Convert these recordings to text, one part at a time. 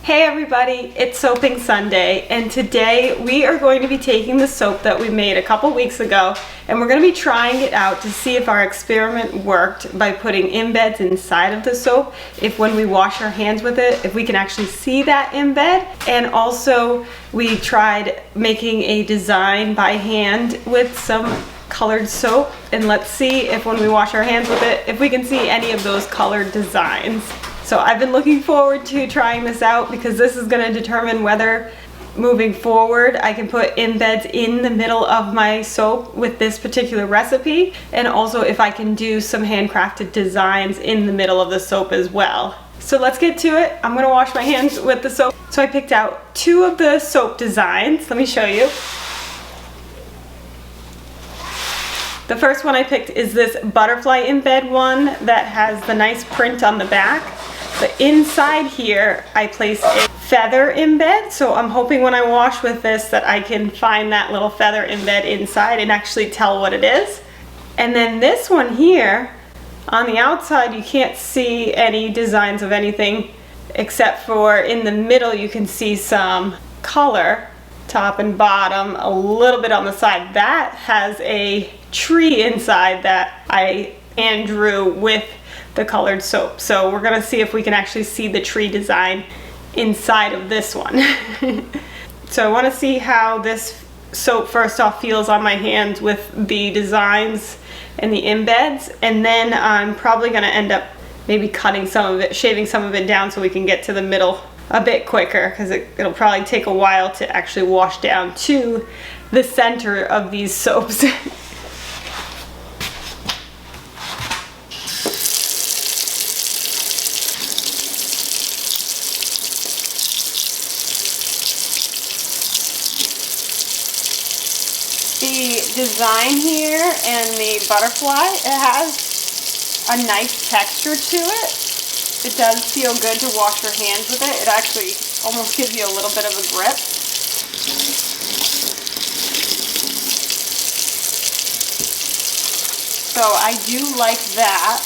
Hey everybody, it's Soaping Sunday, and today we are going to be taking the soap that we made a couple weeks ago and we're going to be trying it out to see if our experiment worked by putting embeds inside of the soap, if when we wash our hands with it, if we can actually see that embed. And also we tried making a design by hand with some colored soap, and let's see if when we wash our hands with it, if we can see any of those colored designs. So I've been looking forward to trying this out because this is going to determine whether moving forward I can put embeds in the middle of my soap with this particular recipe, and also if I can do some handcrafted designs in the middle of the soap as well. So let's get to it. I'm going to wash my hands with the soap. So I picked out two of the soap designs. Let me show you. The first one I picked is this butterfly embed one that has the nice print on the back. But inside here, I placed a feather embed, so I'm hoping when I wash with this that I can find that little feather embed inside and actually tell what it is. And then this one here, on the outside you can't see any designs of anything except for in the middle you can see some color, top and bottom, a little bit on the side. That has a tree inside that I hand drew with the colored soap. So we're gonna see if we can actually see the tree design inside of this one. So I wanna see how this soap first off feels on my hands with the designs and the embeds, and then I'm probably gonna end up maybe cutting some of it, shaving some of it down so we can get to the middle a bit quicker, because it'll probably take a while to actually wash down to the center of these soaps. The design here and the butterfly, it has a nice texture to it. It does feel good to wash your hands with it. It actually almost gives you a little bit of a grip. So I do like that.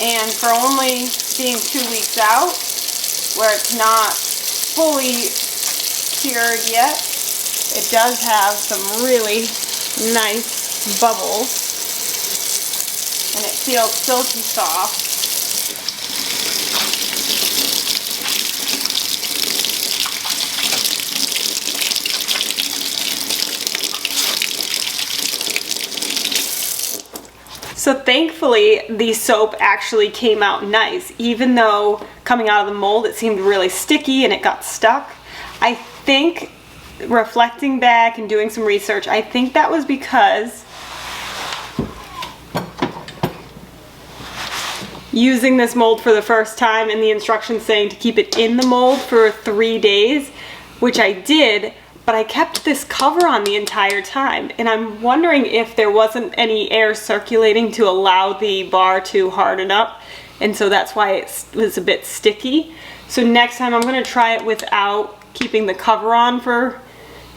And for only being 2 weeks out, where it's not fully cured yet, it does have some really nice bubbles, and it feels silky soft. So thankfully the soap actually came out nice, even though coming out of the mold it seemed really sticky and it got stuck. I think, reflecting back and doing some research, I think that was because using this mold for the first time and the instructions saying to keep it in the mold for 3 days, which I did, but I kept this cover on the entire time, and I'm wondering if there wasn't any air circulating to allow the bar to harden up, and so that's why it was a bit sticky. So next time I'm going to try it without keeping the cover on for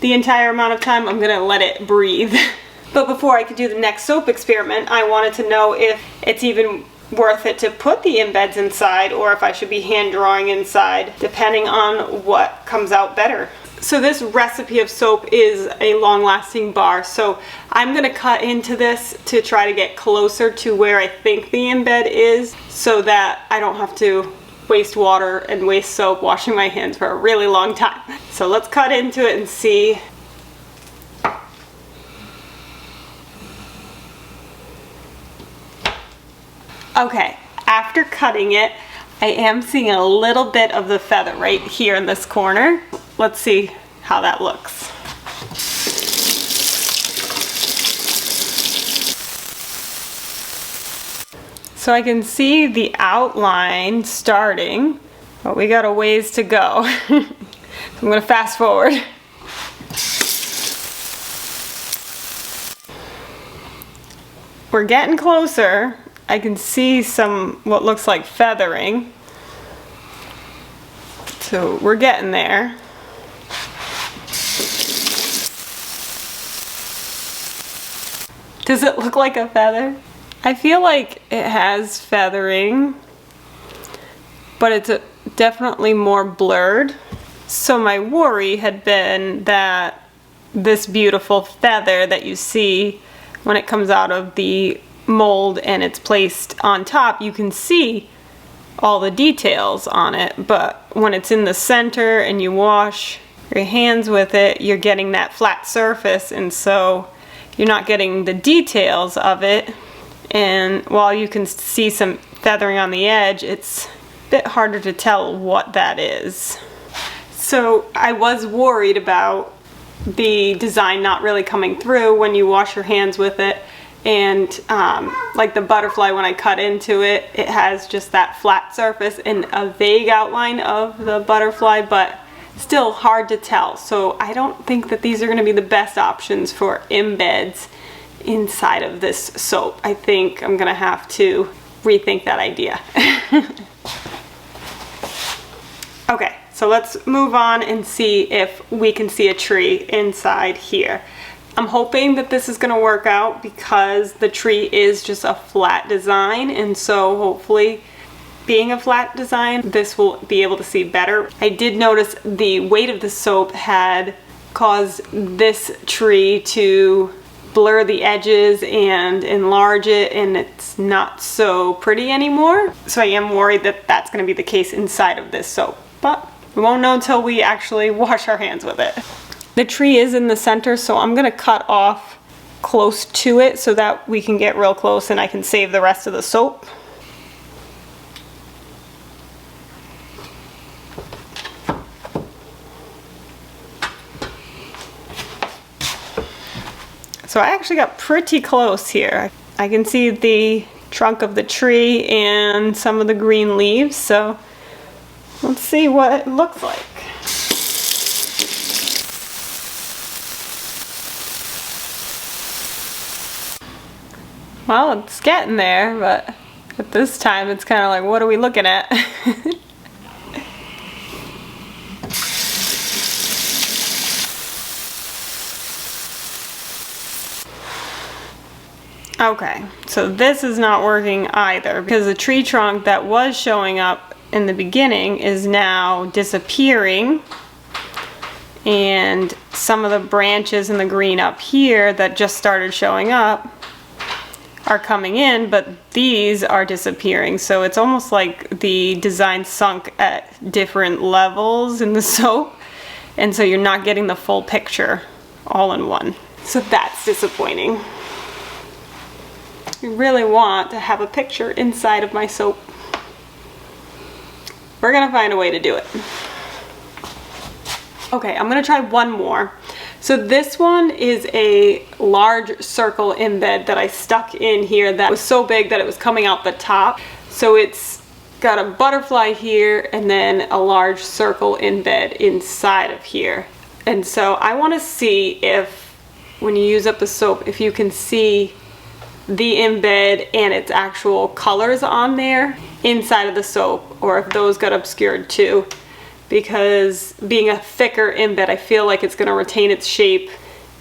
the entire amount of time. I'm gonna let it breathe. But before I could do the next soap experiment, I wanted to know if it's even worth it to put the embeds inside, or if I should be hand drawing inside, depending on what comes out better. So this recipe of soap is a long-lasting bar, so I'm gonna cut into this to try to get closer to where I think the embed is, so that I don't have to waste water and waste soap washing my hands for a really long time. So let's cut into it and see. Okay, after cutting it, I am seeing a little bit of the feather right here in this corner. Let's see how that looks. So I can see the outline starting, but we got a ways to go. So I'm gonna fast forward. We're getting closer. I can see some, what looks like feathering. So we're getting there. Does it look like a feather? I feel like it has feathering, but it's definitely more blurred. So my worry had been that this beautiful feather that you see when it comes out of the mold and it's placed on top, you can see all the details on it, but when it's in the center and you wash your hands with it, you're getting that flat surface, and so you're not getting the details of it. And while you can see some feathering on the edge, it's a bit harder to tell what that is. So I was worried about the design not really coming through when you wash your hands with it. And like the butterfly, when I cut into it, it has just that flat surface and a vague outline of the butterfly, but still hard to tell. So I don't think that these are going to be the best options for embeds inside of this soap. I think I'm going to have to rethink that idea. Okay, so let's move on and see if we can see a tree inside here. I'm hoping that this is going to work out because the tree is just a flat design, and so hopefully being a flat design, this will be able to see better. I did notice the weight of the soap had caused this tree to blur the edges and enlarge it, and it's not so pretty anymore. So I am worried that that's going to be the case inside of this soap, but we won't know until we actually wash our hands with it. The tree is in the center, so I'm going to cut off close to it so that we can get real close and I can save the rest of the soap. So I actually got pretty close here. I can see the trunk of the tree and some of the green leaves, so let's see what it looks like. Well, it's getting there, but at this time it's kind of like, what are we looking at? Okay, so this is not working either because the tree trunk that was showing up in the beginning is now disappearing, and some of the branches in the green up here that just started showing up are coming in, but these are disappearing. So it's almost like the design sunk at different levels in the soap, and so you're not getting the full picture all in one. So that's disappointing. I really want to have a picture inside of my soap. We're gonna find a way to do it. Okay, I'm gonna try one more. So this one is a large circle embed that I stuck in here that was so big that it was coming out the top. So it's got a butterfly here and then a large circle embed inside of here. And so I want to see if, when you use up the soap, if you can see the embed and its actual colors on there inside of the soap, or if those got obscured too. Because being a thicker embed, I feel like it's going to retain its shape,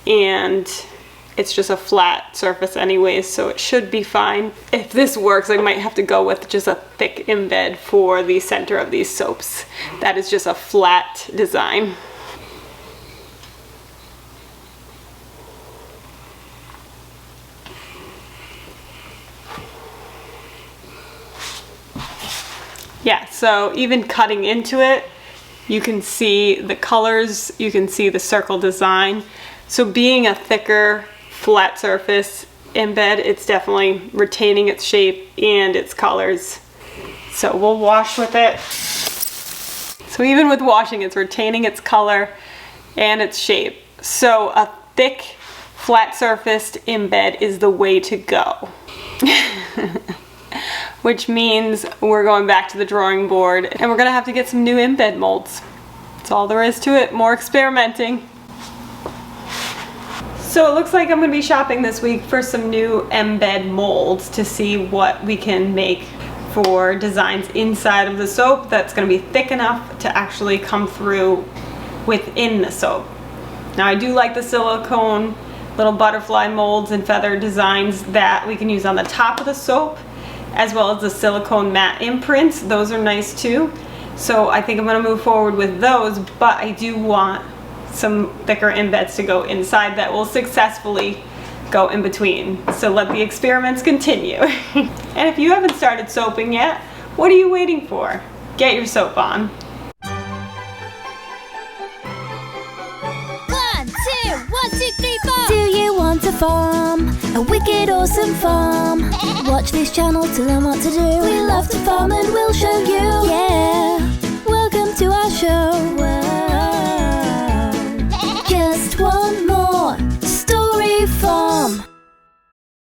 and it's just a flat surface anyways, so it should be fine. If this works, I might have to go with just a thick embed for the center of these soaps. That is just a flat design. Yeah, so even cutting into it, you can see the colors, you can see the circle design. So being a thicker, flat surface embed, it's definitely retaining its shape and its colors. So we'll wash with it. So even with washing, it's retaining its color and its shape. So a thick, flat surfaced embed is the way to go. Which means we're going back to the drawing board and we're gonna have to get some new embed molds. That's all there is to it, more experimenting. So it looks like I'm gonna be shopping this week for some new embed molds to see what we can make for designs inside of the soap that's gonna be thick enough to actually come through within the soap. Now I do like the silicone little butterfly molds and feather designs that we can use on the top of the soap, as well as the silicone matte imprints. Those are nice too. So I think I'm going to move forward with those, but I do want some thicker embeds to go inside that will successfully go in between. So let the experiments continue. And if you haven't started soaping yet, what are you waiting for? Get your soap on. 1, 2, 1, 2, 3, 4. Do you want to farm a wicked awesome farm? Watch this channel to learn what to do. We love to farm and we'll show you.